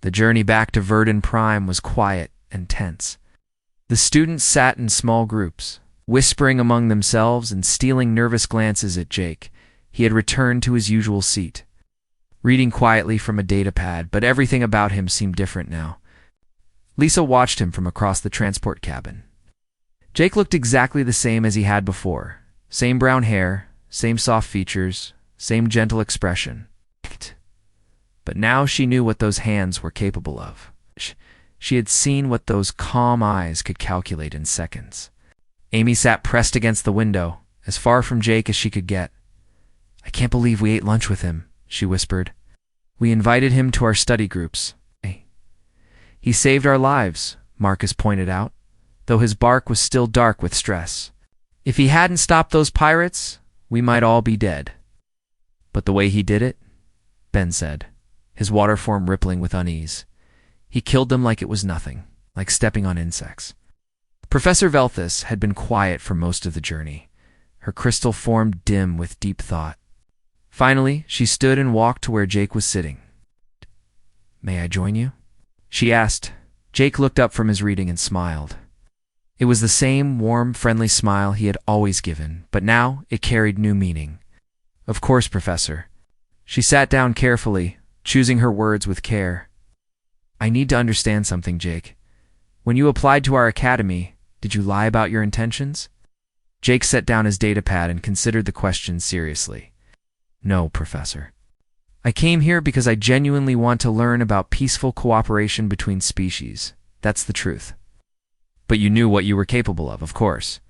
The journey back to Verdon Prime was quiet and tense. The students sat in small groups, whispering among themselves and stealing nervous glances at Jake. He had returned to his usual seat, reading quietly from a datapad, but everything about him seemed different now. Lisa watched him from across the transport cabin. Jake looked exactly the same as he had before. Same brown hair, same soft features, same gentle expression. But now she knew what those hands were capable of. She had seen what those calm eyes could calculate in seconds. Amy sat pressed against the window, as far from Jake as she could get. "I can't believe we ate lunch with him," she whispered. "We invited him to our study groups. He saved our lives," Marcus pointed out, though his bark was still dark with stress. "If he hadn't stopped those pirates, we might all be dead." "But the way he did it," Ben said, his water form rippling with unease. "He killed them like it was nothing, like stepping on insects." Professor Velthus had been quiet for most of the journey, her crystal form dim with deep thought. Finally, she stood and walked to where Jake was sitting. "May I join you?" she asked. Jake looked up from his reading and smiled. It was the same warm, friendly smile he had always given, but now it carried new meaning. "Of course, Professor." She sat down carefully, choosing her words with care. "I need to understand something, Jake. When you applied to our academy, did you lie about your intentions?" Jake set down his datapad and considered the question seriously. "No, Professor. I came here because I genuinely want to learn about peaceful cooperation between species. That's the truth." "But you knew what you were capable of course."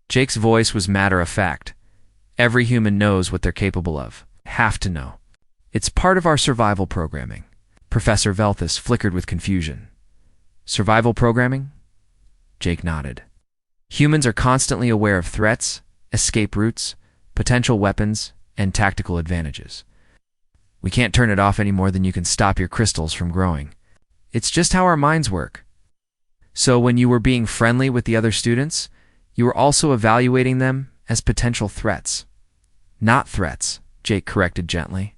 Jake's voice was matter-of-fact. "Every human knows what they're capable of. Have to know. It's part of our survival programming." Professor Velthus flickered with confusion. "Survival programming?" Jake nodded. "Humans are constantly aware of threats, escape routes, potential weapons, and tactical advantages. We can't turn it off any more than you can stop your crystals from growing. It's just how our minds work." "So when you were being friendly with the other students, you were also evaluating them as potential threats?" "Not threats," Jake corrected gently.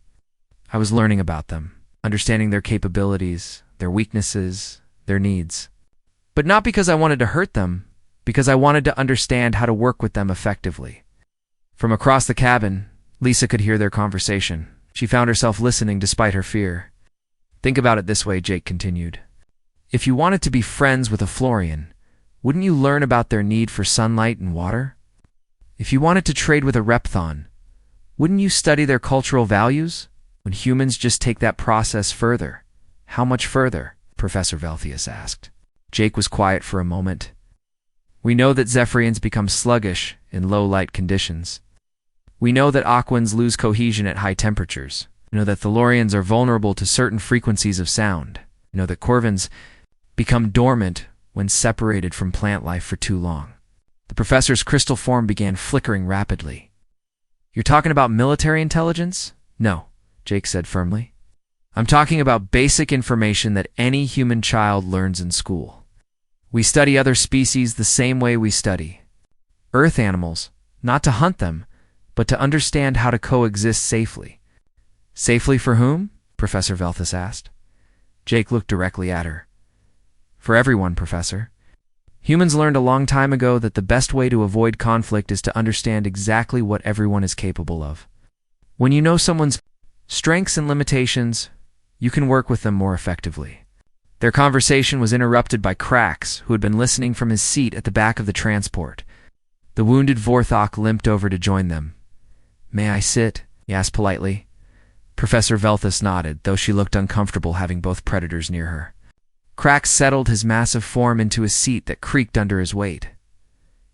"I was learning about them, understanding their capabilities, their weaknesses, their needs. But not because I wanted to hurt them, because I wanted to understand how to work with them effectively." From across the cabin, Lisa could hear their conversation. She found herself listening despite her fear. "Think about it this way," Jake continued. "If you wanted to be friends with a Florian, wouldn't you learn about their need for sunlight and water? If you wanted to trade with a Repthon, wouldn't you study their cultural values? When humans just take that process further, how much further?" Professor Velthus asked. Jake was quiet for a moment. "We know that Zephyrians become sluggish in low-light conditions. We know that Aquans lose cohesion at high temperatures. We know that Thalorians are vulnerable to certain frequencies of sound. We know that Corvins become dormant when separated from plant life for too long." The professor's crystal form began flickering rapidly. "You're talking about military intelligence?" "No," Jake said firmly. "I'm talking about basic information that any human child learns in school. We study other species the same way we study Earth animals, not to hunt them, but to understand how to coexist safely." "Safely for whom?" Professor Velthus asked. Jake looked directly at her. "For everyone, Professor. Humans learned a long time ago that the best way to avoid conflict is to understand exactly what everyone is capable of. When you know someone's strengths and limitations, you can work with them more effectively." Their conversation was interrupted by Krax, who had been listening from his seat at the back of the transport. The wounded Vorthok limped over to join them. "May I sit?" he asked politely. Professor Velthus nodded, though she looked uncomfortable having both predators near her. Krax settled his massive form into a seat that creaked under his weight.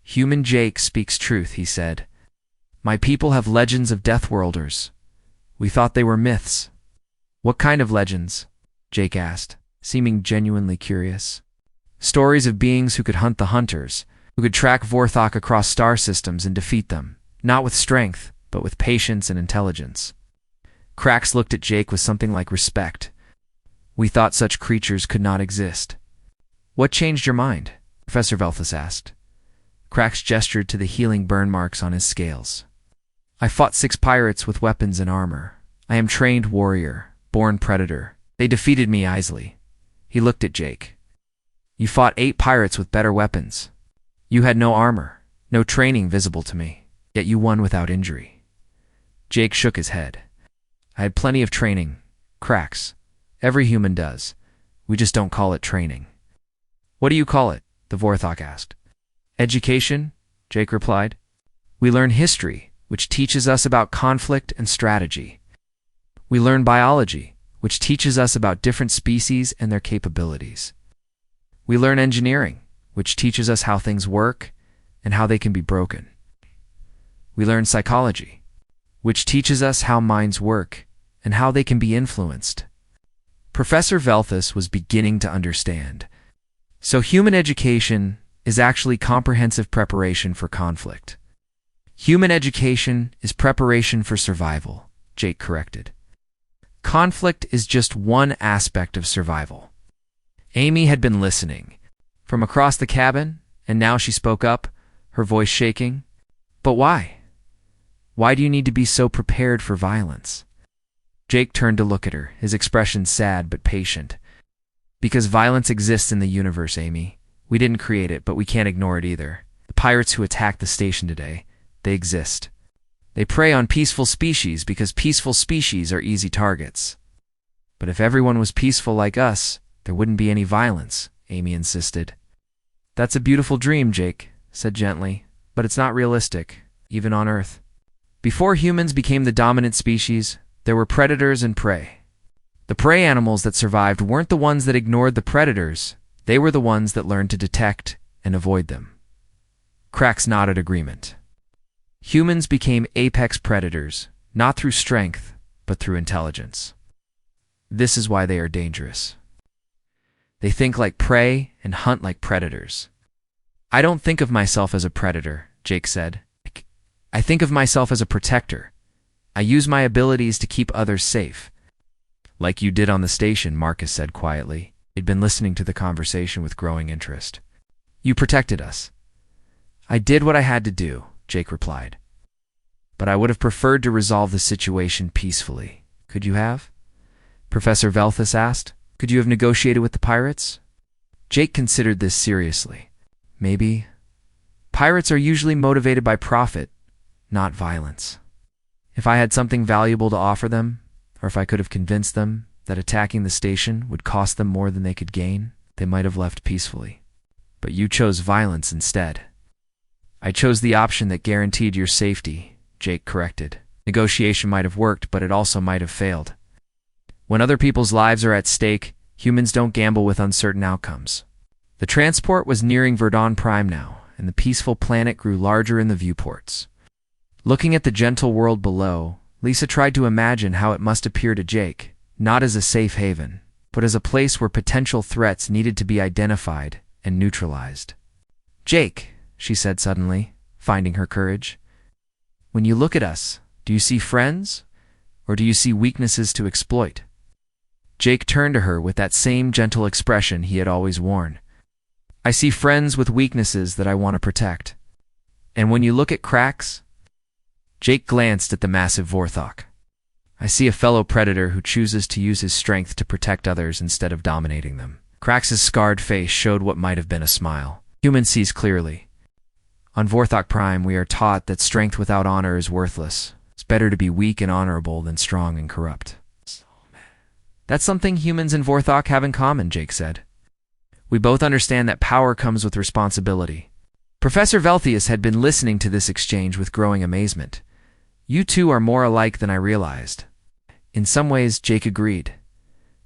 "Human Jake speaks truth," he said. "My people have legends of Deathworlders. We thought they were myths." "What kind of legends?" Jake asked, seeming genuinely curious. "Stories of beings who could hunt the hunters, who could track Vorthok across star systems and defeat them, not with strength, but with patience and intelligence." Krax looked at Jake with something like respect. "We thought such creatures could not exist." "What changed your mind?" Professor Velthus asked. Krax gestured to the healing burn marks on his scales. "I fought 6 pirates with weapons and armor. I am trained warrior, born predator. They defeated me easily. He looked at Jake. You fought 8 pirates with better weapons. You had no armor, no training visible to me, yet you won without injury. Jake shook his head. I had plenty of training. Cracks. Every human does. We just don't call it training. What do you call it? The Vorthok asked. Education, Jake replied. We learn history, which teaches us about conflict and strategy. We learn biology, which teaches us about different species and their capabilities. We learn engineering, which teaches us how things work and how they can be broken. We learn psychology, which teaches us how minds work and how they can be influenced. Professor Velthus was beginning to understand. So human education is actually comprehensive preparation for conflict. Human education is preparation for survival, Jake corrected. Conflict is just one aspect of survival. Amy had been listening from across the cabin, and now she spoke up, her voice shaking. But why? Why do you need to be so prepared for violence? Jake turned to look at her, his expression sad but patient. Because violence exists in the universe, Amy. We didn't create it, but we can't ignore it either. The pirates who attacked the station today, they exist. They prey on peaceful species because peaceful species are easy targets. But if everyone was peaceful like us, there wouldn't be any violence, Amy insisted. That's a beautiful dream, Jake said gently, but it's not realistic, even on Earth. Before humans became the dominant species, there were predators and prey. The prey animals that survived weren't the ones that ignored the predators, they were the ones that learned to detect and avoid them. Cracks nodded agreement. Humans became apex predators, not through strength, but through intelligence. This is why they are dangerous. They think like prey and hunt like predators. I don't think of myself as a predator, Jake said. I think of myself as a protector. I use my abilities to keep others safe. Like you did on the station, Marcus said quietly. He'd been listening to the conversation with growing interest. You protected us. I did what I had to do, Jake replied. But I would have preferred to resolve the situation peacefully. Could you have? Professor Velthus asked. Could you have negotiated with the pirates? Jake considered this seriously. Maybe. Pirates are usually motivated by profit, not violence. If I had something valuable to offer them, or if I could have convinced them that attacking the station would cost them more than they could gain, they might have left peacefully. But you chose violence instead. I chose the option that guaranteed your safety, Jake corrected. Negotiation might have worked, but it also might have failed. When other people's lives are at stake, humans don't gamble with uncertain outcomes. The transport was nearing Verdon Prime now, and the peaceful planet grew larger in the viewports. Looking at the gentle world below, Lisa tried to imagine how it must appear to Jake, not as a safe haven, but as a place where potential threats needed to be identified and neutralized. Jake, she said suddenly, finding her courage, when you look at us, do you see friends, or do you see weaknesses to exploit? Jake turned to her with that same gentle expression he had always worn. I see friends with weaknesses that I want to protect. And when you look at Cracks, Jake glanced at the massive Vorthok. I see a fellow predator who chooses to use his strength to protect others instead of dominating them. Crax's scarred face showed what might have been a smile. Human sees clearly. On Vorthok Prime, we are taught that strength without honor is worthless. It's better to be weak and honorable than strong and corrupt. That's something humans and Vorthok have in common, Jake said. We both understand that power comes with responsibility. Professor Velthius had been listening to this exchange with growing amazement. You two are more alike than I realized. In some ways, Jake agreed.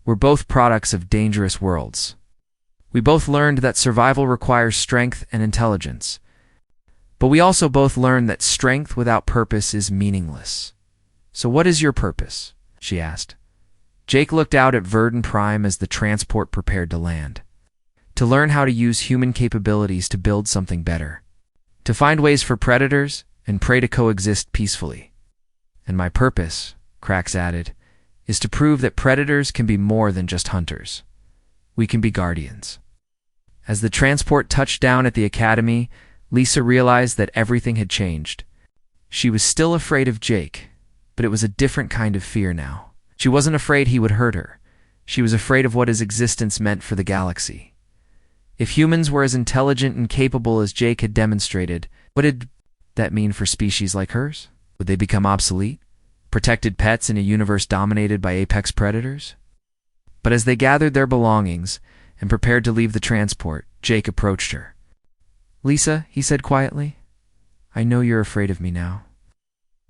We're both products of dangerous worlds. We both learned that survival requires strength and intelligence. But we also both learned that strength without purpose is meaningless. So what is your purpose? She asked. Jake looked out at Verdon Prime as the transport prepared to land. To learn how to use human capabilities to build something better. To find ways for predators and prey to coexist peacefully. And my purpose, Cracks added, is to prove that predators can be more than just hunters. We can be guardians. As the transport touched down at the academy, Lisa realized that everything had changed. She was still afraid of Jake, but it was a different kind of fear now. She wasn't afraid he would hurt her. She was afraid of what his existence meant for the galaxy. If humans were as intelligent and capable as Jake had demonstrated, what did that mean for species like hers? Would they become obsolete? Protected pets in a universe dominated by apex predators? But as they gathered their belongings and prepared to leave the transport, Jake approached her. "Lisa," he said quietly, "I know you're afraid of me now.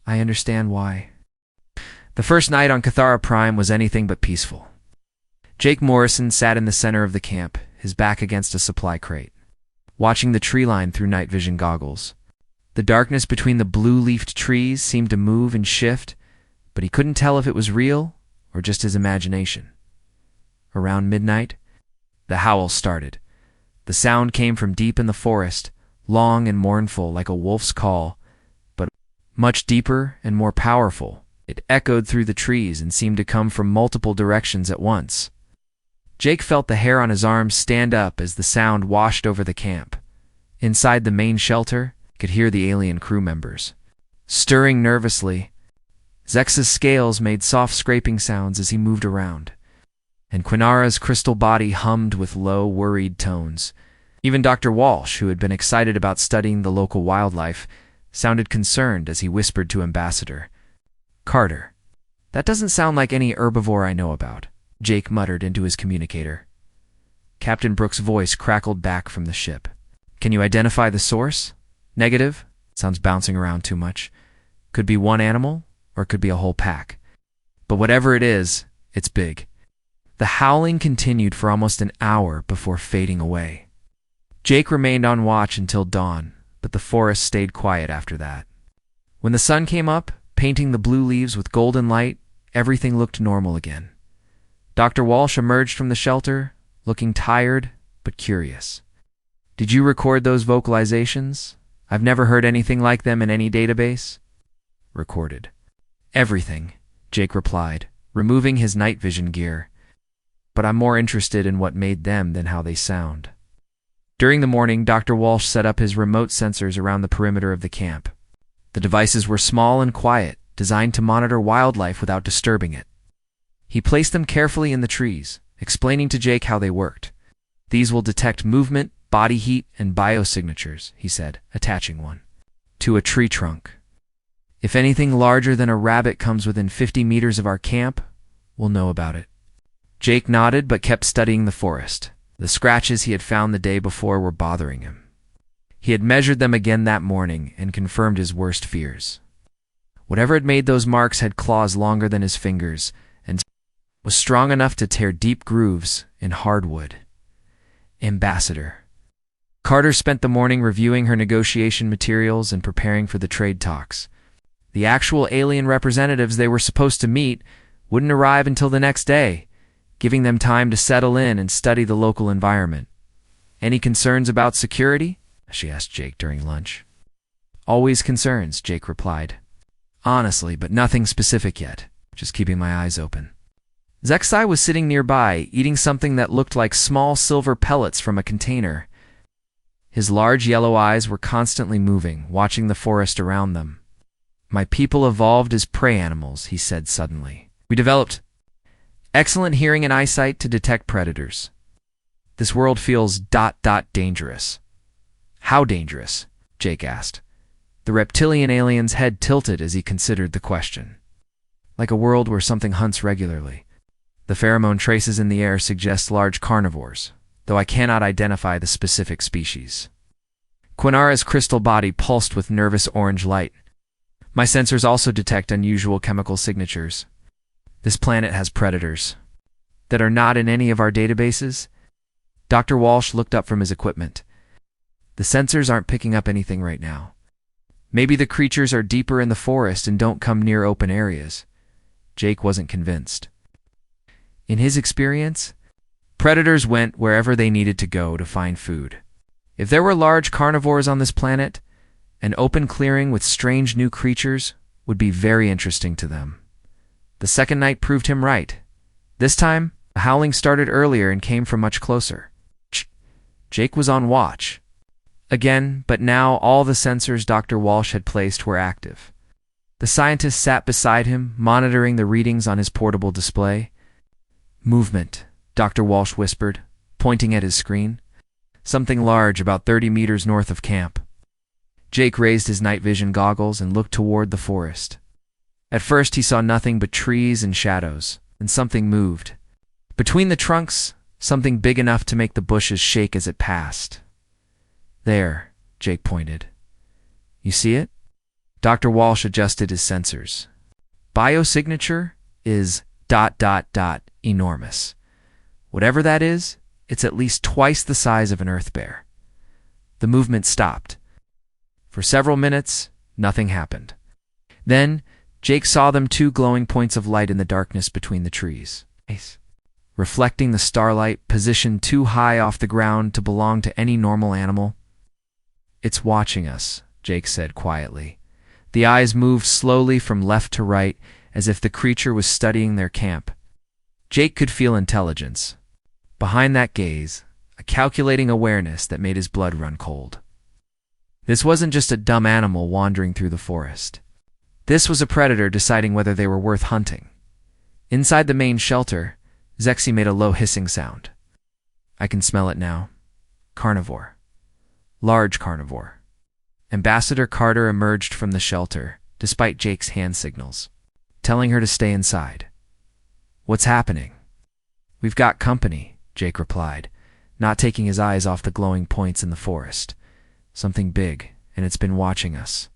I understand why." The first night on Cathara Prime was anything but peaceful. Jake Morrison sat in the center of the camp, his back against a supply crate, watching the tree line through night vision goggles. The darkness between the blue-leafed trees seemed to move and shift, but he couldn't tell if it was real or just his imagination. Around midnight, the howl started. The sound came from deep in the forest, long and mournful like a wolf's call, but much deeper and more powerful. It echoed through the trees and seemed to come from multiple directions at once. Jake felt the hair on his arms stand up as the sound washed over the camp. Inside the main shelter, he could hear the alien crew members stirring nervously. Zex's scales made soft scraping sounds as he moved around, and Quinara's crystal body hummed with low, worried tones. Even Dr. Walsh, who had been excited about studying the local wildlife, sounded concerned as he whispered to Ambassador. "Carter, that doesn't sound like any herbivore I know about," Jake muttered into his communicator. Captain Brooks' voice crackled back from the ship. "Can you identify the source?" "Negative. Sounds bouncing around too much. Could be one animal, or it could be a whole pack. But whatever it is, it's big." The howling continued for almost an hour before fading away. Jake remained on watch until dawn, but the forest stayed quiet after that. When the sun came up, painting the blue leaves with golden light, everything looked normal again. Dr. Walsh emerged from the shelter, looking tired but curious. "Did you record those vocalizations? I've never heard anything like them in any database." "Recorded everything," Jake replied, removing his night vision gear. "But I'm more interested in what made them than how they sound." During the morning, Dr. Walsh set up his remote sensors around the perimeter of the camp. The devices were small and quiet, designed to monitor wildlife without disturbing it. He placed them carefully in the trees, explaining to Jake how they worked. "These will detect movement, body heat, and biosignatures," he said, attaching one to a tree trunk. "If anything larger than a rabbit comes within 50 meters of our camp, we'll know about it." Jake nodded but kept studying the forest. The scratches he had found the day before were bothering him. He had measured them again that morning and confirmed his worst fears. Whatever had made those marks had claws longer than his fingers and was strong enough to tear deep grooves in hardwood. Ambassador. Carter spent the morning reviewing her negotiation materials and preparing for the trade talks. The actual alien representatives they were supposed to meet wouldn't arrive until the next day, giving them time to settle in and study the local environment. "Any concerns about security?" she asked Jake during lunch. "Always concerns," Jake replied. "Honestly, but nothing specific yet. Just keeping my eyes open." Zexai was sitting nearby, eating something that looked like small silver pellets from a container. His large yellow eyes were constantly moving, watching the forest around them. "My people evolved as prey animals," he said suddenly. "We developed excellent hearing and eyesight to detect predators. This world feels ... dangerous." "How dangerous?" Jake asked. The reptilian alien's head tilted as he considered the question. "Like a world where something hunts regularly. The pheromone traces in the air suggest large carnivores, though I cannot identify the specific species." Quinara's crystal body pulsed with nervous orange light. "My sensors also detect unusual chemical signatures. This planet has predators that are not in any of our databases." Dr. Walsh looked up from his equipment. "The sensors aren't picking up anything right now. Maybe the creatures are deeper in the forest and don't come near open areas." Jake wasn't convinced. In his experience, predators went wherever they needed to go to find food. If there were large carnivores on this planet, an open clearing with strange new creatures would be very interesting to them. The second night proved him right. This time, the howling started earlier and came from much closer. Jake was on watch again, but now all the sensors Dr. Walsh had placed were active. The scientist sat beside him, monitoring the readings on his portable display. Movement, Dr. Walsh whispered, pointing at his screen. Something large about 30 meters north of camp. Jake raised his night vision goggles and looked toward the forest. At first he saw nothing but trees and shadows, and something moved. Between the trunks, something big enough to make the bushes shake as it passed. There, Jake pointed. You see it? Dr. Walsh adjusted his sensors. Biosignature is ... enormous. Whatever that is, it's at least twice the size of an earth bear. The movement stopped. For several minutes, nothing happened. Then, Jake saw them two glowing points of light in the darkness between the trees. Reflecting the starlight, positioned too high off the ground to belong to any normal animal. It's watching us, Jake said quietly. The eyes moved slowly from left to right, as if the creature was studying their camp. Jake could feel intelligence. Behind that gaze, a calculating awareness that made his blood run cold. This wasn't just a dumb animal wandering through the forest. This was a predator deciding whether they were worth hunting. Inside the main shelter, Zexy made a low hissing sound. I can smell it now. Carnivore. Large carnivore. Ambassador Carter emerged from the shelter, despite Jake's hand signals, telling her to stay inside. What's happening? We've got company, Jake replied, not taking his eyes off the glowing points in the forest. Something big, and it's been watching us.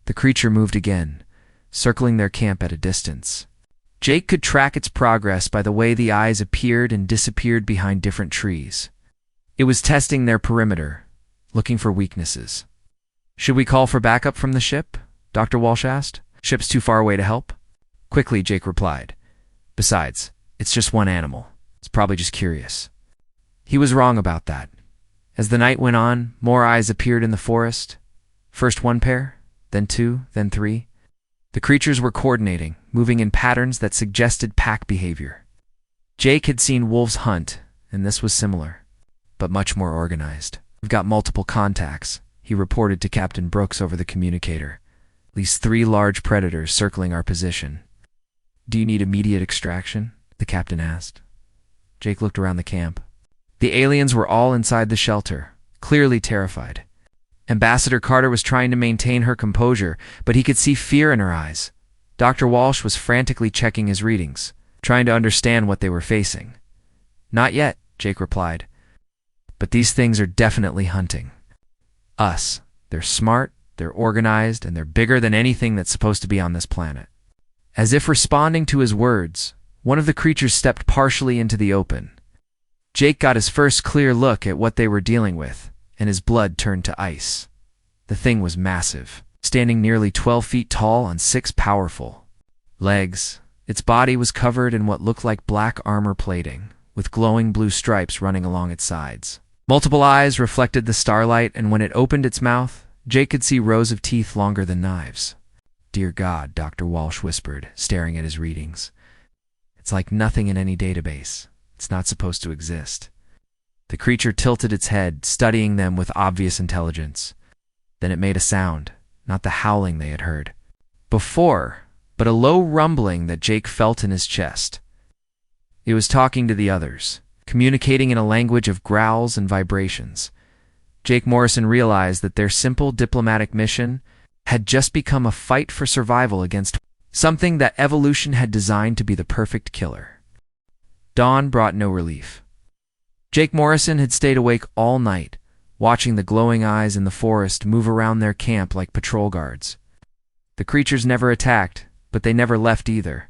The creature moved again, circling their camp at a distance. Jake could track its progress by the way the eyes appeared and disappeared behind different trees. It was testing their perimeter, looking for weaknesses. Should we call for backup from the ship? Dr. Walsh asked. Ship's too far away to help? Quickly, Jake replied. Besides, it's just one animal. It's probably just curious. He was wrong about that. As the night went on, more eyes appeared in the forest. First one pair, then two, then three. The creatures were coordinating, moving in patterns that suggested pack behavior. Jake had seen wolves hunt, and this was similar, but much more organized. We've got multiple contacts, he reported to Captain Brooks over the communicator. At least 3 large predators circling our position. Do you need immediate extraction? The captain asked. Jake looked around the camp. The aliens were all inside the shelter, clearly terrified. Ambassador Carter was trying to maintain her composure, but he could see fear in her eyes. Dr. Walsh was frantically checking his readings, trying to understand what they were facing. Not yet, Jake replied. But these things are definitely hunting. Us. They're smart, they're organized, and they're bigger than anything that's supposed to be on this planet. As if responding to his words, one of the creatures stepped partially into the open. Jake got his first clear look at what they were dealing with, and his blood turned to ice. The thing was massive, standing nearly 12 feet tall on 6 powerful legs. Its body was covered in what looked like black armor plating, with glowing blue stripes running along its sides. Multiple eyes reflected the starlight, and when it opened its mouth, Jake could see rows of teeth longer than knives. Dear God, Dr. Walsh whispered, staring at his readings. It's like nothing in any database. It's not supposed to exist. The creature tilted its head, studying them with obvious intelligence. Then it made a sound, not the howling they had heard before, but a low rumbling that Jake felt in his chest. It was talking to the others, communicating in a language of growls and vibrations. Jake Morrison realized that their simple diplomatic mission had just become a fight for survival against something that evolution had designed to be the perfect killer. Dawn brought no relief. Jake Morrison had stayed awake all night, watching the glowing eyes in the forest move around their camp like patrol guards. The creatures never attacked, but they never left either.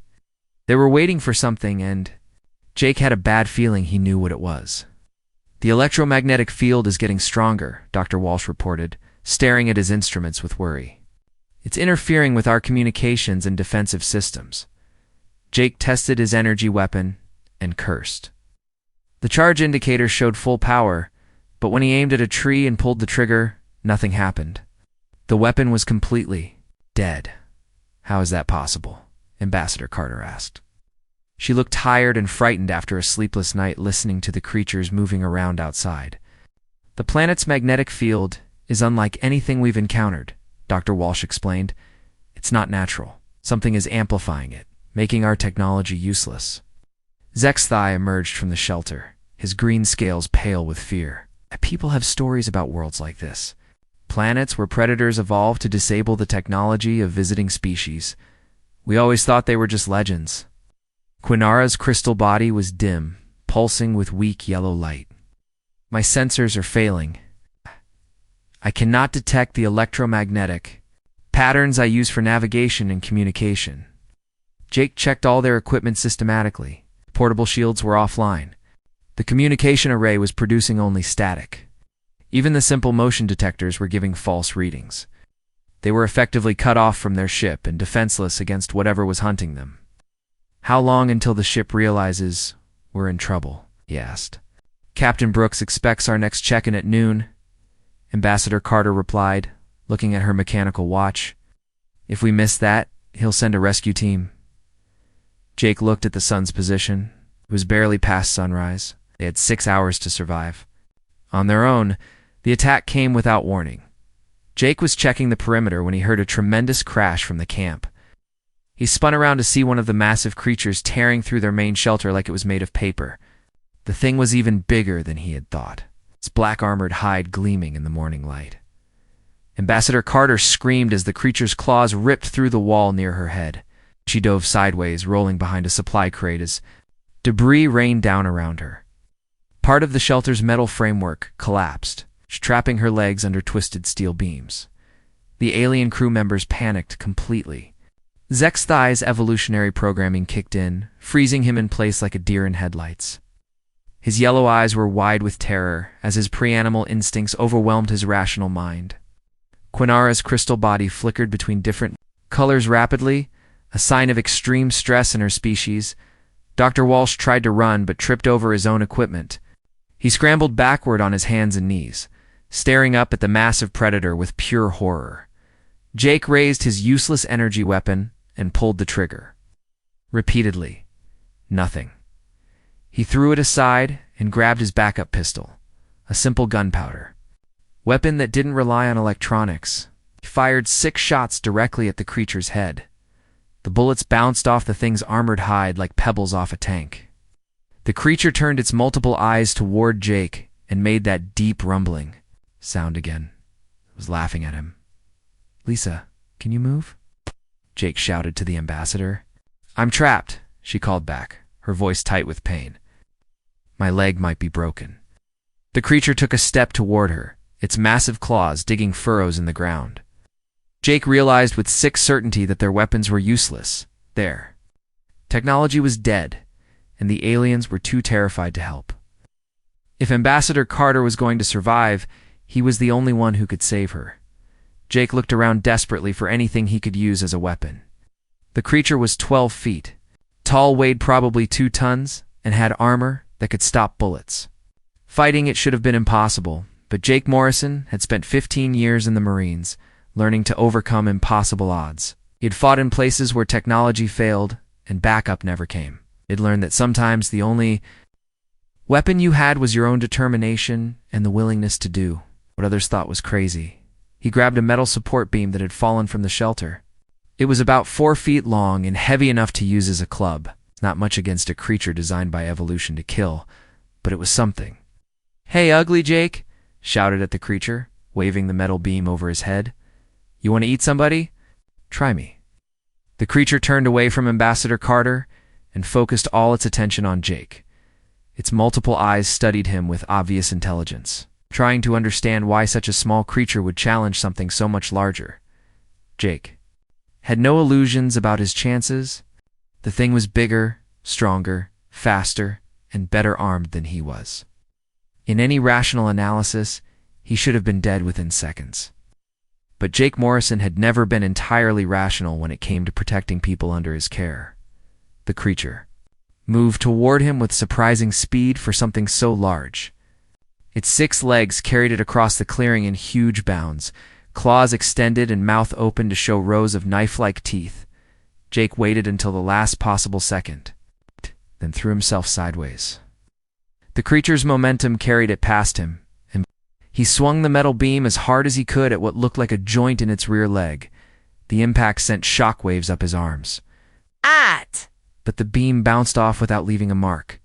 They were waiting for something, and Jake had a bad feeling he knew what it was. The electromagnetic field is getting stronger, Dr. Walsh reported, staring at his instruments with worry. It's interfering with our communications and defensive systems. Jake tested his energy weapon and cursed. The charge indicator showed full power, but when he aimed at a tree and pulled the trigger, nothing happened. The weapon was completely dead. How is that possible? Ambassador Carter asked. She looked tired and frightened after a sleepless night listening to the creatures moving around outside. The planet's magnetic field is unlike anything we've encountered, Dr. Walsh explained. It's not natural. Something is amplifying it, making our technology useless. Zexthai emerged from the shelter, his green scales pale with fear. People have stories about worlds like this. Planets where predators evolved to disable the technology of visiting species. We always thought they were just legends. Quinara's crystal body was dim, pulsing with weak yellow light. My sensors are failing. I cannot detect the electromagnetic patterns I use for navigation and communication. Jake checked all their equipment systematically. Portable shields were offline. The communication array was producing only static. Even the simple motion detectors were giving false readings. They were effectively cut off from their ship and defenseless against whatever was hunting them. "How long until the ship realizes we're in trouble?" he asked. "Captain Brooks expects our next check-in at noon," Ambassador Carter replied, looking at her mechanical watch. "If we miss that, he'll send a rescue team." Jake looked at the sun's position. It was barely past sunrise. They had 6 hours to survive. On their own, the attack came without warning. Jake was checking the perimeter when he heard a tremendous crash from the camp. He spun around to see one of the massive creatures tearing through their main shelter like it was made of paper. The thing was even bigger than he had thought, its black armored hide gleaming in the morning light. Ambassador Carter screamed as the creature's claws ripped through the wall near her head. She dove sideways, rolling behind a supply crate as debris rained down around her. Part of the shelter's metal framework collapsed, trapping her legs under twisted steel beams. The alien crew members panicked completely. Zexthai's evolutionary programming kicked in, freezing him in place like a deer in headlights. His yellow eyes were wide with terror as his pre-animal instincts overwhelmed his rational mind. Quinara's crystal body flickered between different colors rapidly, a sign of extreme stress in her species. Dr. Walsh tried to run but tripped over his own equipment. He scrambled backward on his hands and knees, staring up at the massive predator with pure horror. Jake raised his useless energy weapon and pulled the trigger. Repeatedly. Nothing. He threw it aside and grabbed his backup pistol, a simple gunpowder weapon that didn't rely on electronics. He fired 6 shots directly at the creature's head. The bullets bounced off the thing's armored hide like pebbles off a tank. The creature turned its multiple eyes toward Jake and made that deep rumbling sound again. It was laughing at him. "Lisa, can you move?" Jake shouted to the ambassador. "I'm trapped," she called back, her voice tight with pain. "My leg might be broken." The creature took a step toward her, its massive claws digging furrows in the ground. Jake realized with sick certainty that their weapons were useless. Their technology was dead, and the aliens were too terrified to help. If Ambassador Carter was going to survive, he was the only one who could save her. Jake looked around desperately for anything he could use as a weapon. The creature was 12 feet, tall, weighed probably 2 tons, and had armor that could stop bullets. Fighting it should have been impossible, but Jake Morrison had spent 15 years in the Marines, learning to overcome impossible odds. He had fought in places where technology failed and backup never came. He'd learned that sometimes the only weapon you had was your own determination and the willingness to do what others thought was crazy. He grabbed a metal support beam that had fallen from the shelter. It was about 4 feet long and heavy enough to use as a club. Not much against a creature designed by evolution to kill, but it was something. "Hey, ugly Jake!" shouted at the creature, waving the metal beam over his head. "You want to eat somebody? Try me." The creature turned away from Ambassador Carter and focused all its attention on Jake. Its multiple eyes studied him with obvious intelligence, trying to understand why such a small creature would challenge something so much larger. Jake had no illusions about his chances. The thing was bigger, stronger, faster, and better armed than he was. In any rational analysis, he should have been dead within seconds. But Jake Morrison had never been entirely rational when it came to protecting people under his care. The creature moved toward him with surprising speed for something so large. Its 6 legs carried it across the clearing in huge bounds, claws extended and mouth open to show rows of knife-like teeth. Jake waited until the last possible second, then threw himself sideways. The creature's momentum carried it past him, and he swung the metal beam as hard as he could at what looked like a joint in its rear leg. The impact sent shockwaves up his arms. but the beam bounced off without leaving a mark.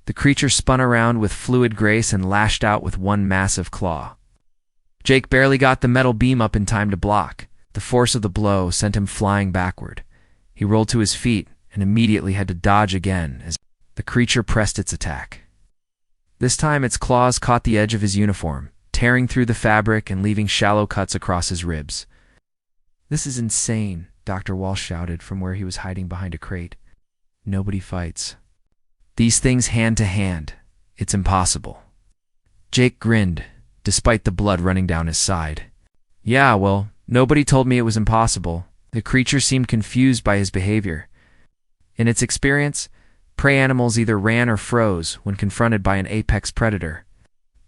The creature spun around with fluid grace and lashed out with one massive claw. Jake barely got the metal beam up in time to block. The force of the blow sent him flying backward. He rolled to his feet and immediately had to dodge again as the creature pressed its attack. This time its claws caught the edge of his uniform, tearing through the fabric and leaving shallow cuts across his ribs. "This is insane," Dr. Walsh shouted from where he was hiding behind a crate. "Nobody fights these things hand to hand. It's impossible." Jake grinned, despite the blood running down his side. "Yeah, well, nobody told me it was impossible." The creature seemed confused by his behavior. In its experience, prey animals either ran or froze when confronted by an apex predator.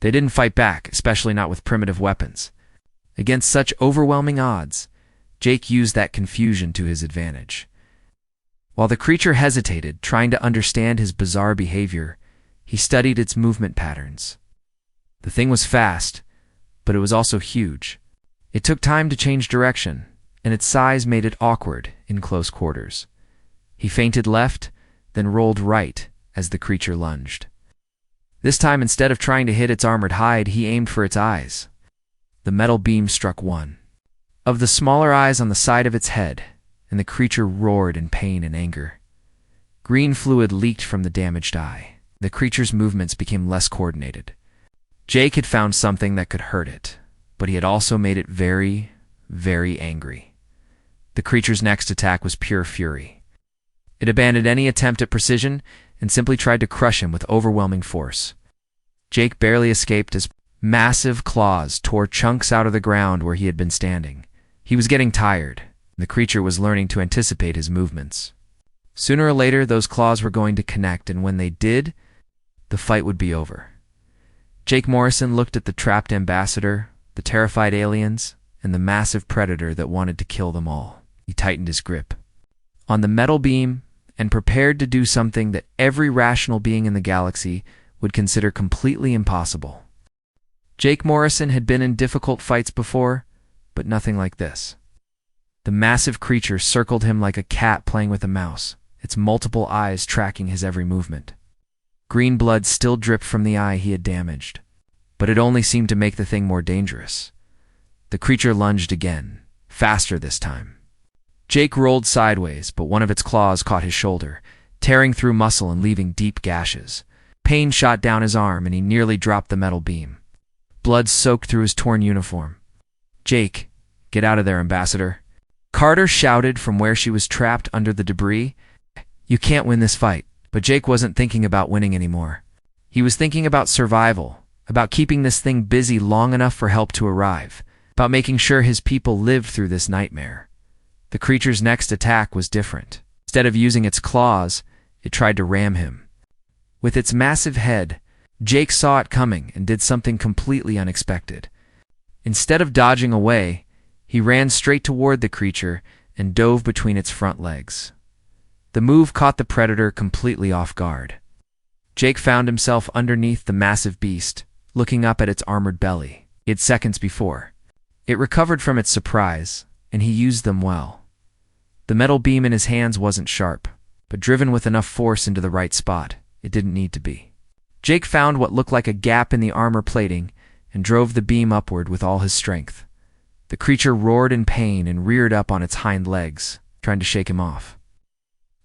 They didn't fight back, especially not with primitive weapons. Against such overwhelming odds, Jake used that confusion to his advantage. While the creature hesitated, trying to understand his bizarre behavior, he studied its movement patterns. The thing was fast, but it was also huge. It took time to change direction, and its size made it awkward in close quarters. He feinted left, then rolled right as the creature lunged. This time, instead of trying to hit its armored hide, he aimed for its eyes. The metal beam struck one of the smaller eyes on the side of its head, and the creature roared in pain and anger. Green fluid leaked from the damaged eye. The creature's movements became less coordinated. Jake had found something that could hurt it, but he had also made it very, very angry. The creature's next attack was pure fury. It abandoned any attempt at precision and simply tried to crush him with overwhelming force. Jake barely escaped as massive claws tore chunks out of the ground where he had been standing. He was getting tired. The creature was learning to anticipate his movements. Sooner or later, those claws were going to connect, and when they did, the fight would be over. Jake Morrison looked at the trapped ambassador, the terrified aliens, and the massive predator that wanted to kill them all. He tightened his grip on the metal beam and prepared to do something that every rational being in the galaxy would consider completely impossible. Jake Morrison had been in difficult fights before, but nothing like this. The massive creature circled him like a cat playing with a mouse, its multiple eyes tracking his every movement. Green blood still dripped from the eye he had damaged, but it only seemed to make the thing more dangerous. The creature lunged again, faster this time. Jake rolled sideways, but one of its claws caught his shoulder, tearing through muscle and leaving deep gashes. Pain shot down his arm, and he nearly dropped the metal beam. Blood soaked through his torn uniform. "Jake, get out of there, Ambassador." Carter shouted from where she was trapped under the debris. "You can't win this fight." But Jake wasn't thinking about winning anymore. He was thinking about survival, about keeping this thing busy long enough for help to arrive, about making sure his people lived through this nightmare. The creature's next attack was different. Instead of using its claws, it tried to ram him. With its massive head, Jake saw it coming and did something completely unexpected. Instead of dodging away, he ran straight toward the creature and dove between its front legs. The move caught the predator completely off guard. Jake found himself underneath the massive beast, looking up at its armored belly. It seconds before. It recovered from its surprise, and he used them well. The metal beam in his hands wasn't sharp, but driven with enough force into the right spot, it didn't need to be. Jake found what looked like a gap in the armor plating and drove the beam upward with all his strength. The creature roared in pain and reared up on its hind legs, trying to shake him off.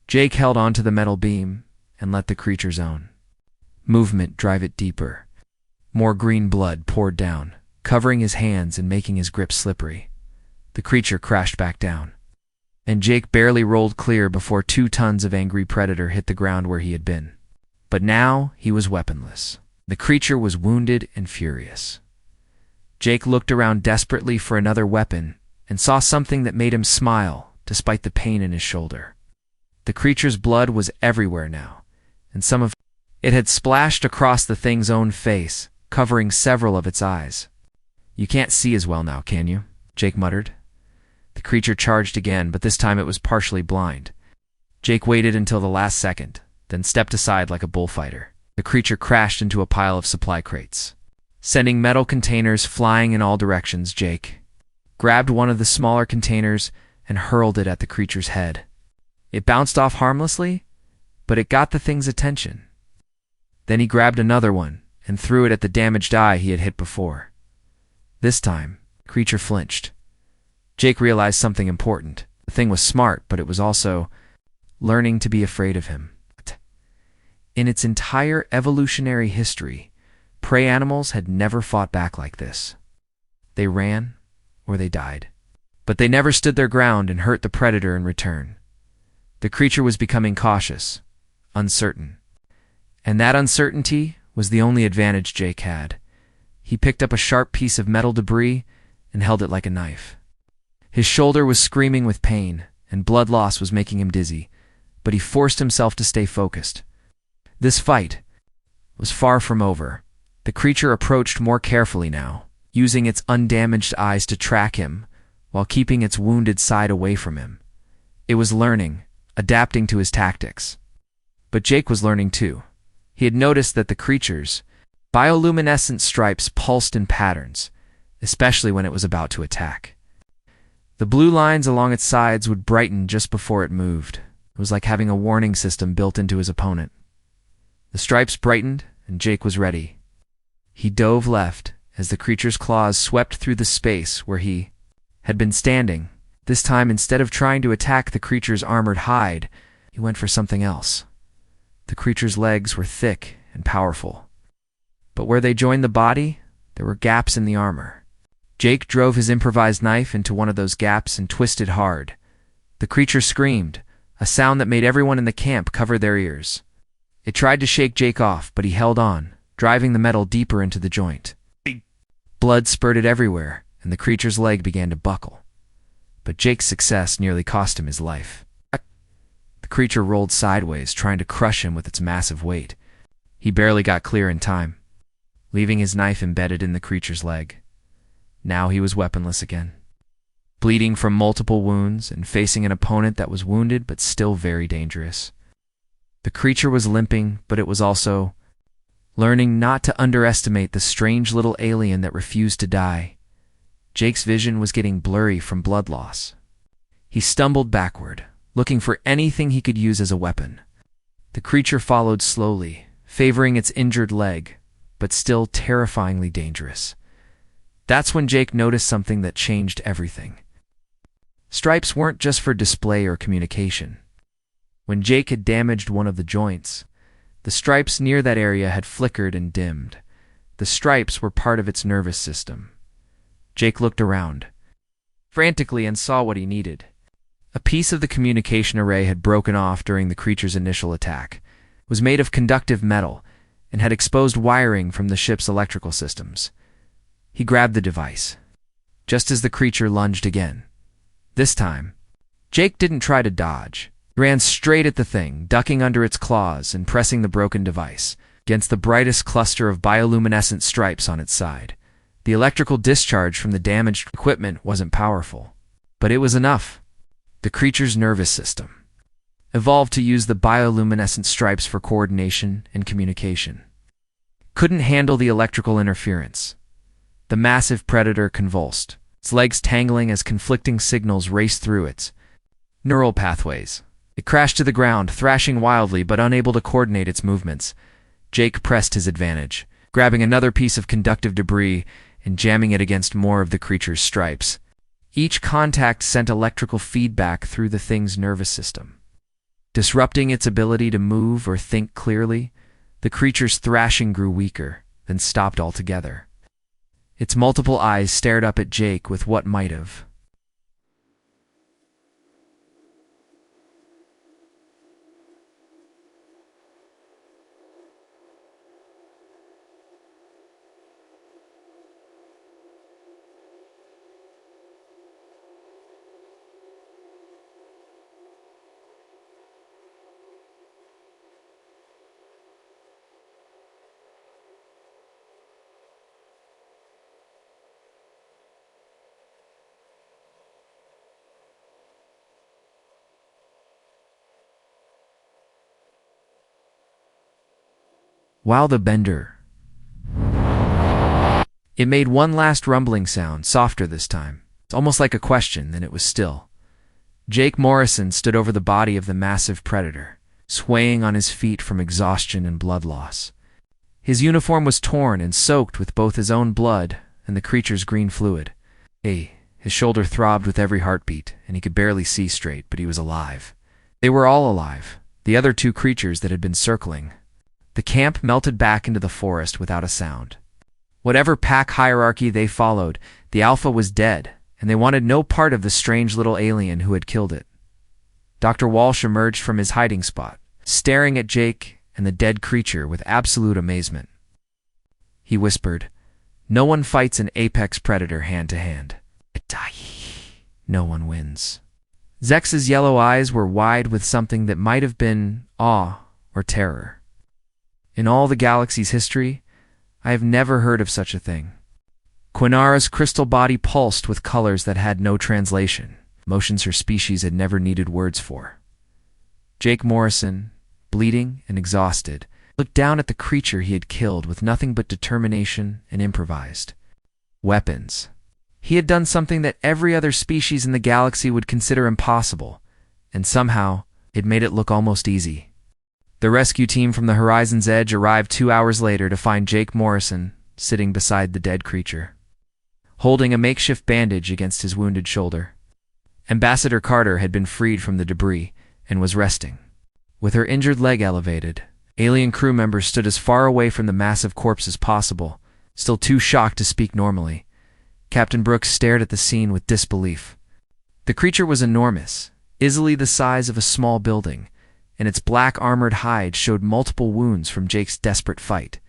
Jake held onto the metal beam and let the creature's own movement drive it deeper. More green blood poured down, covering his hands and making his grip slippery. The creature crashed back down, and Jake barely rolled clear before 2 tons of angry predator hit the ground where he had been. But now he was weaponless. The creature was wounded and furious. Jake looked around desperately for another weapon and saw something that made him smile despite the pain in his shoulder. The creature's blood was everywhere now, and some of it had splashed across the thing's own face, covering several of its eyes. "You can't see as well now, can you?" Jake muttered. The creature charged again, but this time it was partially blind. Jake waited until the last second, then stepped aside like a bullfighter. The creature crashed into a pile of supply crates, sending metal containers flying in all directions. Jake grabbed one of the smaller containers and hurled it at the creature's head. It bounced off harmlessly, but it got the thing's attention. Then he grabbed another one and threw it at the damaged eye he had hit before. This time, the creature flinched. Jake realized something important. The thing was smart, but it was also learning to be afraid of him. In its entire evolutionary history, prey animals had never fought back like this. They ran, or they died. But they never stood their ground and hurt the predator in return. The creature was becoming cautious, uncertain. And that uncertainty was the only advantage Jake had. He picked up a sharp piece of metal debris and held it like a knife. His shoulder was screaming with pain, and blood loss was making him dizzy, but he forced himself to stay focused. This fight was far from over. The creature approached more carefully now, using its undamaged eyes to track him, while keeping its wounded side away from him. It was learning, adapting to his tactics. But Jake was learning too. He had noticed that the creature's bioluminescent stripes pulsed in patterns, especially when it was about to attack. The blue lines along its sides would brighten just before it moved. It was like having a warning system built into his opponent. The stripes brightened, and Jake was ready. He dove left as the creature's claws swept through the space where he had been standing. This time, instead of trying to attack the creature's armored hide, he went for something else. The creature's legs were thick and powerful, but where they joined the body, there were gaps in the armor. Jake drove his improvised knife into one of those gaps and twisted hard. The creature screamed, a sound that made everyone in the camp cover their ears. It tried to shake Jake off, but he held on, driving the metal deeper into the joint. Blood spurted everywhere, and the creature's leg began to buckle. But Jake's success nearly cost him his life. The creature rolled sideways, trying to crush him with its massive weight. He barely got clear in time, leaving his knife embedded in the creature's leg. Now he was weaponless again, bleeding from multiple wounds and facing an opponent that was wounded but still very dangerous. The creature was limping, but it was also learning not to underestimate the strange little alien that refused to die. Jake's vision was getting blurry from blood loss. He stumbled backward, looking for anything he could use as a weapon. The creature followed slowly, favoring its injured leg, but still terrifyingly dangerous. That's when Jake noticed something that changed everything. Stripes weren't just for display or communication. When Jake had damaged one of the joints, the stripes near that area had flickered and dimmed. The stripes were part of its nervous system. Jake looked around frantically and saw what he needed. A piece of the communication array had broken off during the creature's initial attack. It was made of conductive metal and had exposed wiring from the ship's electrical systems. He grabbed the device, just as the creature lunged again. This time, Jake didn't try to dodge. He ran straight at the thing, ducking under its claws and pressing the broken device against the brightest cluster of bioluminescent stripes on its side. The electrical discharge from the damaged equipment wasn't powerful, but it was enough. The creature's nervous system evolved to use the bioluminescent stripes for coordination and communication. Couldn't handle the electrical interference. The massive predator convulsed, its legs tangling as conflicting signals raced through its neural pathways. It crashed to the ground, thrashing wildly but unable to coordinate its movements. Jake pressed his advantage, grabbing another piece of conductive debris and jamming it against more of the creature's stripes. Each contact sent electrical feedback through the thing's nervous system, disrupting its ability to move or think clearly. The creature's thrashing grew weaker, then stopped altogether. Its multiple eyes stared up at Jake with what might have while the bender. It made one last rumbling sound, softer this time. It's almost like a question, then it was still. Jake Morrison stood over the body of the massive predator, swaying on his feet from exhaustion and blood loss. His uniform was torn and soaked with both his own blood and the creature's green fluid. His shoulder throbbed with every heartbeat, and he could barely see straight, but he was alive. They were all alive, the other two creatures that had been circling. The camp melted back into the forest without a sound. Whatever pack hierarchy they followed, the Alpha was dead, and they wanted no part of the strange little alien who had killed it. Dr. Walsh emerged from his hiding spot, staring at Jake and the dead creature with absolute amazement. He whispered, "No one fights an apex predator hand-to-hand. No one wins." Zex's yellow eyes were wide with something that might have been awe or terror. In all the galaxy's history, I have never heard of such a thing. Quinara's crystal body pulsed with colors that had no translation, emotions her species had never needed words for. Jake Morrison, bleeding and exhausted, looked down at the creature he had killed with nothing but determination and improvised weapons. He had done something that every other species in the galaxy would consider impossible, and somehow it made it look almost easy. The rescue team from the Horizon's Edge arrived 2 hours later to find Jake Morrison sitting beside the dead creature, holding a makeshift bandage against his wounded shoulder. Ambassador Carter had been freed from the debris and was resting. With her injured leg elevated, alien crew members stood as far away from the massive corpse as possible, still too shocked to speak normally. Captain Brooks stared at the scene with disbelief. The creature was enormous, easily the size of a small building, and its black armored hide showed multiple wounds from Jake's desperate fight.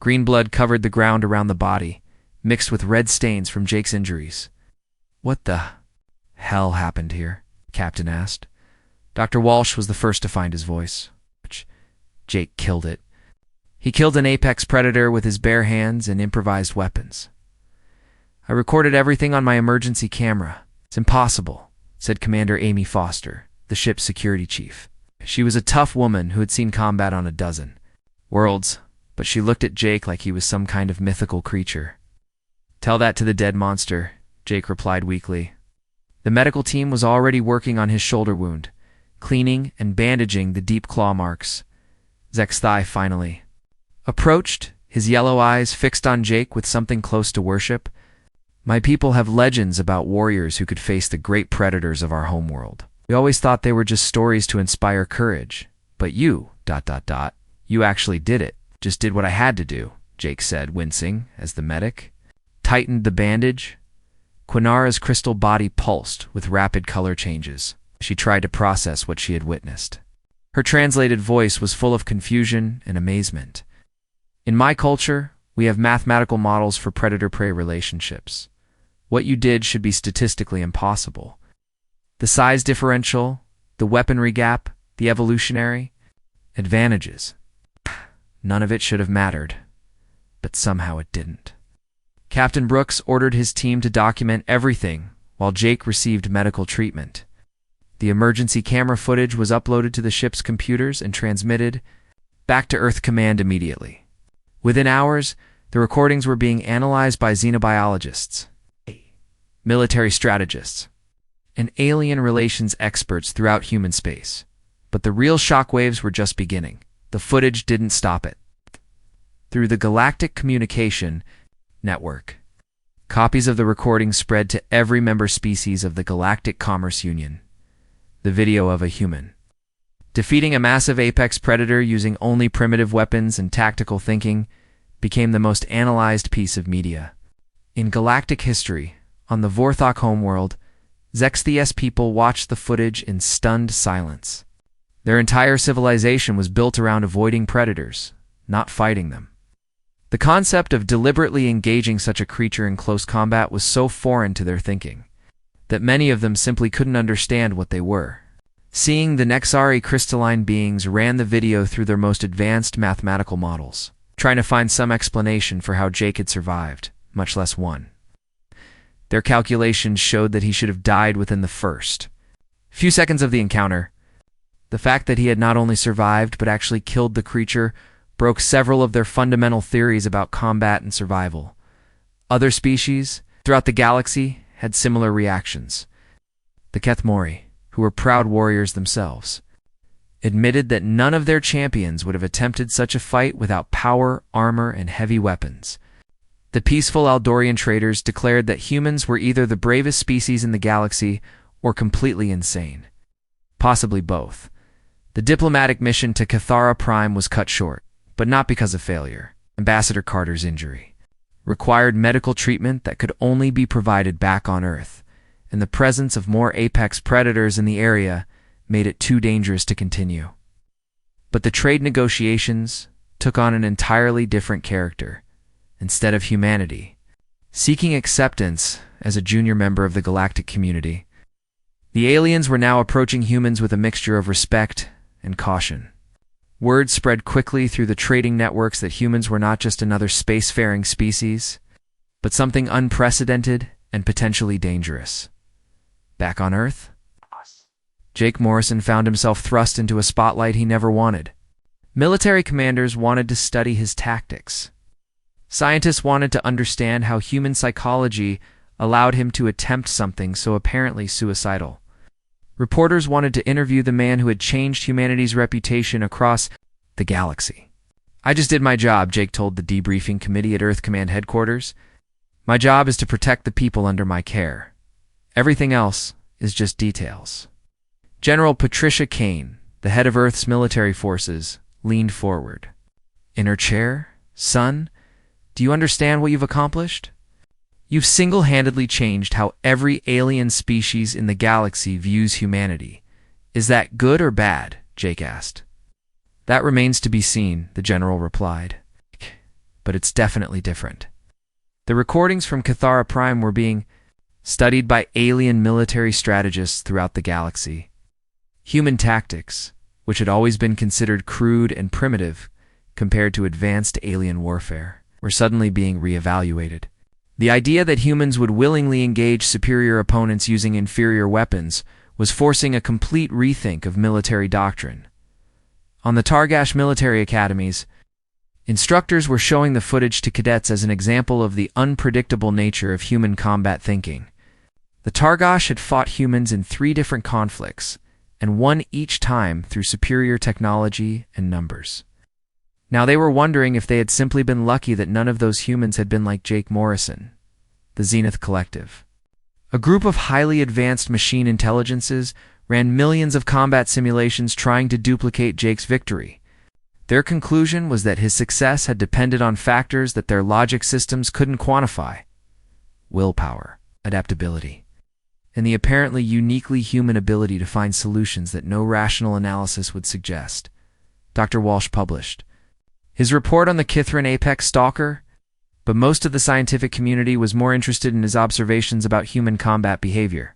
Green blood covered the ground around the body, mixed with red stains from Jake's injuries. "What the hell happened here?" Captain asked. Dr. Walsh was the first to find his voice. Jake killed it. He killed an apex predator with his bare hands and improvised weapons. "I recorded everything on my emergency camera. It's impossible," said Commander Amy Foster, the ship's security chief. She was a tough woman who had seen combat on a dozen worlds, but she looked at Jake like he was some kind of mythical creature. "Tell that to the dead monster," Jake replied weakly. The medical team was already working on his shoulder wound, cleaning and bandaging the deep claw marks. Zek's thigh finally approached, his yellow eyes fixed on Jake with something close to worship. "My people have legends about warriors who could face the great predators of our homeworld. We always thought they were just stories to inspire courage. But you, ... you actually did it. Just did what I had to do," Jake said, wincing, as the medic tightened the bandage. Quinara's crystal body pulsed with rapid color changes. She tried to process what she had witnessed. Her translated voice was full of confusion and amazement. "In my culture, we have mathematical models for predator-prey relationships. What you did should be statistically impossible. The size differential, the weaponry gap, the evolutionary advantages. None of it should have mattered, but somehow it didn't." Captain Brooks ordered his team to document everything while Jake received medical treatment. The emergency camera footage was uploaded to the ship's computers and transmitted back to Earth Command immediately. Within hours, the recordings were being analyzed by xenobiologists, military strategists, and alien relations experts throughout human space. But the real shockwaves were just beginning. The footage didn't stop it. Through the Galactic Communication Network, copies of the recording spread to every member species of the Galactic Commerce Union. The video of a human defeating a massive apex predator using only primitive weapons and tactical thinking became the most analyzed piece of media. In galactic history, on the Vorthok homeworld, Zexthius people watched the footage in stunned silence. Their entire civilization was built around avoiding predators, not fighting them. The concept of deliberately engaging such a creature in close combat was so foreign to their thinking that many of them simply couldn't understand what they were. Seeing the Nexari crystalline beings ran the video through their most advanced mathematical models, trying to find some explanation for how Jake had survived, much less one. Their calculations showed that he should have died within the first few seconds of the encounter. The fact that he had not only survived but actually killed the creature broke several of their fundamental theories about combat and survival. Other species throughout the galaxy had similar reactions. The Kethmori, who were proud warriors themselves, admitted that none of their champions would have attempted such a fight without power, armor, and heavy weapons. The peaceful Aldorian traders declared that humans were either the bravest species in the galaxy or completely insane. Possibly both. The diplomatic mission to Cathara Prime was cut short, but not because of failure. Ambassador Carter's injury required medical treatment that could only be provided back on Earth, and the presence of more apex predators in the area made it too dangerous to continue. But the trade negotiations took on an entirely different character. Instead of humanity seeking acceptance as a junior member of the galactic community, the aliens were now approaching humans with a mixture of respect and caution. Word spread quickly through the trading networks that humans were not just another spacefaring species, but something unprecedented and potentially dangerous. Back on Earth, Jake Morrison found himself thrust into a spotlight he never wanted. Military commanders wanted to study his tactics. Scientists wanted to understand how human psychology allowed him to attempt something so apparently suicidal. Reporters wanted to interview the man who had changed humanity's reputation across the galaxy. "I just did my job," Jake told the debriefing committee at Earth Command headquarters. "My job is to protect the people under my care. Everything else is just details." General Patricia Kane, the head of Earth's military forces, leaned forward. In her chair, "Son, do you understand what you've accomplished? You've single-handedly changed how every alien species in the galaxy views humanity. Is that good or bad?" Jake asked. "That remains to be seen," the general replied. "But it's definitely different." The recordings from Cathara Prime were being studied by alien military strategists throughout the galaxy. Human tactics, which had always been considered crude and primitive compared to advanced alien warfare, were suddenly being reevaluated. The idea that humans would willingly engage superior opponents using inferior weapons was forcing a complete rethink of military doctrine. On the Targash military academies, instructors were showing the footage to cadets as an example of the unpredictable nature of human combat thinking. The Targash had fought humans in 3 different conflicts, and won each time through superior technology and numbers. Now they were wondering if they had simply been lucky that none of those humans had been like Jake Morrison, the Zenith Collective. A group of highly advanced machine intelligences ran millions of combat simulations trying to duplicate Jake's victory. Their conclusion was that his success had depended on factors that their logic systems couldn't quantify: willpower, adaptability, and the apparently uniquely human ability to find solutions that no rational analysis would suggest. Dr. Walsh published his report on the Kithran Apex Stalker, but most of the scientific community was more interested in his observations about human combat behavior.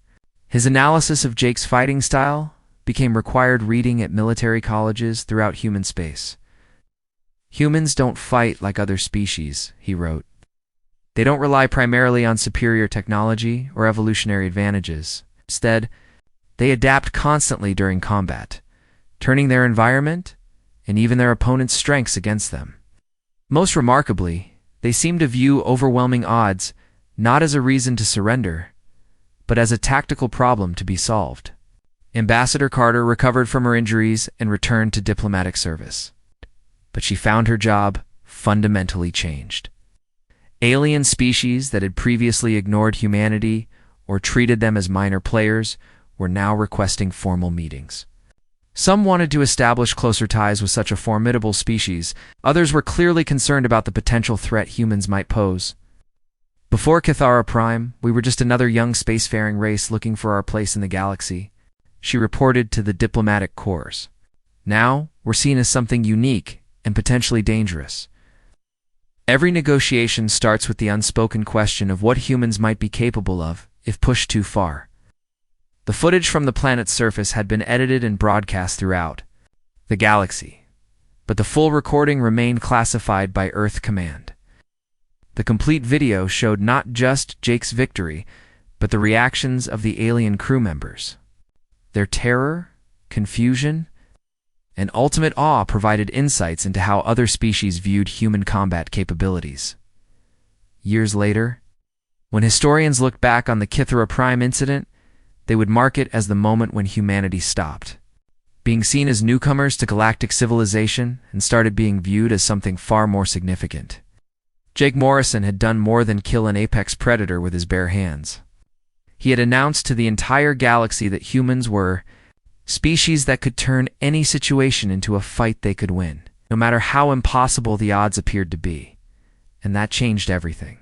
His analysis of Jake's fighting style became required reading at military colleges throughout human space. "Humans don't fight like other species," he wrote. "They don't rely primarily on superior technology or evolutionary advantages. Instead, they adapt constantly during combat, turning their environment and even their opponent's strengths against them. Most remarkably, they seem to view overwhelming odds not as a reason to surrender, but as a tactical problem to be solved." Ambassador Carter recovered from her injuries and returned to diplomatic service. But she found her job fundamentally changed. Alien species that had previously ignored humanity or treated them as minor players were now requesting formal meetings. Some wanted to establish closer ties with such a formidable species. Others were clearly concerned about the potential threat humans might pose. "Before Cathara Prime, we were just another young spacefaring race looking for our place in the galaxy," she reported to the diplomatic corps. "Now, we're seen as something unique and potentially dangerous. Every negotiation starts with the unspoken question of what humans might be capable of if pushed too far." The footage from the planet's surface had been edited and broadcast throughout the galaxy, but the full recording remained classified by Earth Command. The complete video showed not just Jake's victory, but the reactions of the alien crew members. Their terror, confusion, and ultimate awe provided insights into how other species viewed human combat capabilities. Years later, when historians looked back on the Cathara Prime incident, they would mark it as the moment when humanity stopped. being seen as newcomers to galactic civilization and started being viewed as something far more significant. Jake Morrison had done more than kill an apex predator with his bare hands. He had announced to the entire galaxy that humans were species that could turn any situation into a fight they could win, no matter how impossible the odds appeared to be. And that changed everything.